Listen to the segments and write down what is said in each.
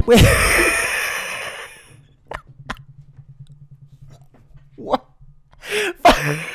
Wait. What?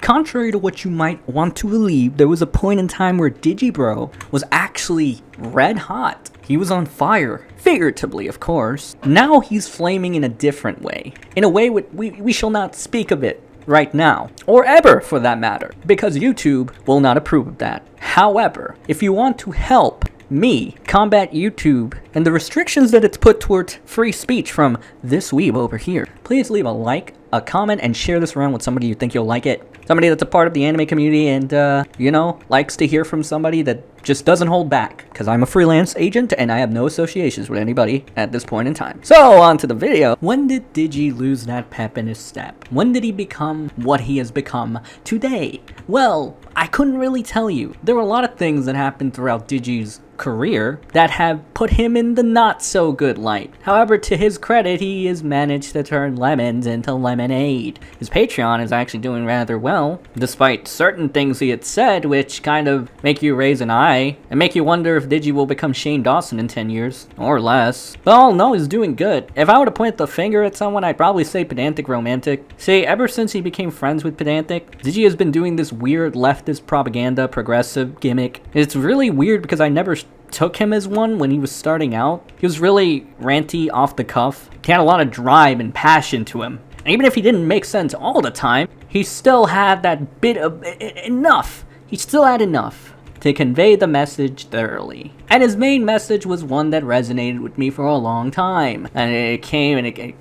Contrary to what you might want to believe, there was a point in time where Digibro was actually red hot. He was on fire. Figuratively, of course. Now he's flaming in a different way. In a way we shall not speak of it right now. Or ever, for that matter. Because YouTube will not approve of that. However, if you want to help me combat YouTube and the restrictions that it's put towards free speech from this weeb over here, please leave a like, a comment, and share this around with somebody you think you'll like it. Somebody that's a part of the anime community and, you know, likes to hear from somebody that just doesn't hold back. Because I'm a freelance agent and I have no associations with anybody at this point in time. So, on to the video. When did Digi lose that pep in his step? When did he become what he has become today? Well, I couldn't really tell you. There were a lot of things that happened throughout Digi's career that have put him in the not so good light. However, to his credit, he has managed to turn lemons into lemonade. His Patreon is actually doing rather well, despite certain things he had said which kind of make you raise an eye and make you wonder if Digi will become Shane Dawson in 10 years or less. But all in all, he's doing good. If I were to point the finger at someone, I'd probably say Pedantic Romantic. See, ever since he became friends with Pedantic, Digi has been doing this weird leftist propaganda progressive gimmick. It's really weird because I never took him as one when he was starting out. He was really ranty, off the cuff. He had a lot of drive and passion to him. And even if he didn't make sense all the time, he still had that bit of enough. He still had enough to convey the message thoroughly. And his main message was one that resonated with me for a long time. And it came and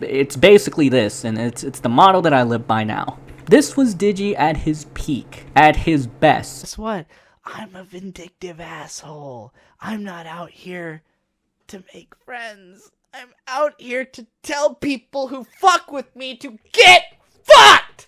it's basically this, and it's the motto that I live by now. This was Digi at his peak, at his best. Guess what? I'm a vindictive asshole. I'm not out here to make friends. I'm out here to tell people who fuck with me to get fucked!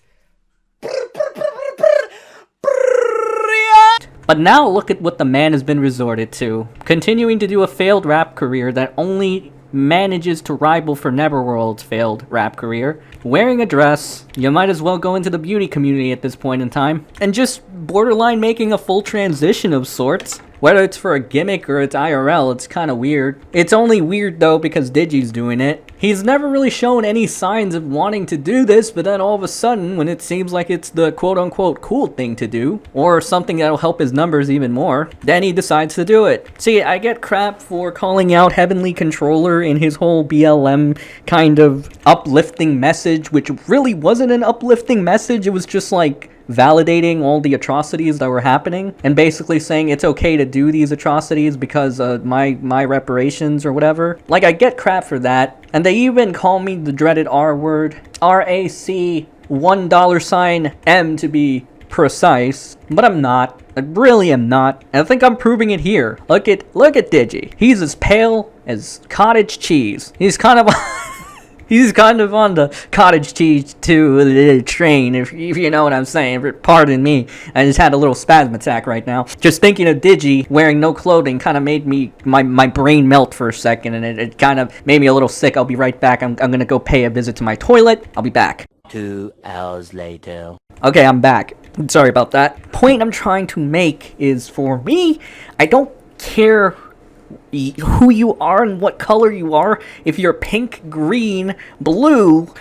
But now look at what the man has been resorted to. Continuing to do a failed rap career that only manages to rival for Neverworld's failed rap career. Wearing a dress, you might as well go into the beauty community at this point in time. And just borderline making a full transition of sorts. Whether it's for a gimmick or it's IRL, it's kind of weird. It's only weird though because Digi's doing it. He's never really shown any signs of wanting to do this, but then all of a sudden, when it seems like it's the quote-unquote cool thing to do, or something that'll help his numbers even more, then he decides to do it. See, I get crap for calling out Heavenly Controller in his whole BLM kind of uplifting message, which really wasn't an uplifting message. It was just like validating all the atrocities that were happening and basically saying it's okay to do these atrocities because my reparations or whatever. Like, I get crap for that, and they even call me the dreaded R word, RAC $1 to be precise, but I'm not. I really am not. And I think I'm proving it here. Look at Digi. He's as pale as cottage cheese. He's kind of he's kind of on the cottage cheese to train, if you know what I'm saying. Pardon me. I just had a little spasm attack right now. Just thinking of Digi wearing no clothing kind of made my brain melt for a second, and it kind of made me a little sick. I'll be right back. I'm gonna go pay a visit to my toilet. I'll be back. 2 hours later. Okay, I'm back. Sorry about that. Point I'm trying to make is, for me, I don't care who you are and what color you are. If you're pink, green, blue,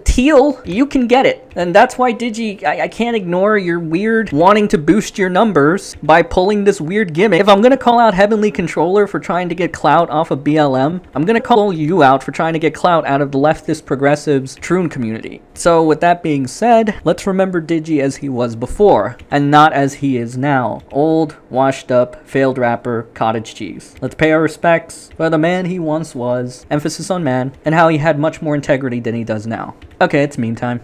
teal, you can get it. And that's why Digi, I can't ignore your weird wanting to boost your numbers by pulling this weird gimmick. If I'm gonna call out Heavenly Controller for trying to get clout off of BLM, I'm gonna call you out for trying to get clout out of the leftist progressives Troon community. So with that being said, let's remember Digi as he was before, and not as he is now. Old, washed up, failed rapper, cottage cheese. Let's pay our respects for the man he once was, emphasis on man, and how he had much more integrity than he does now. Okay, it's meme time.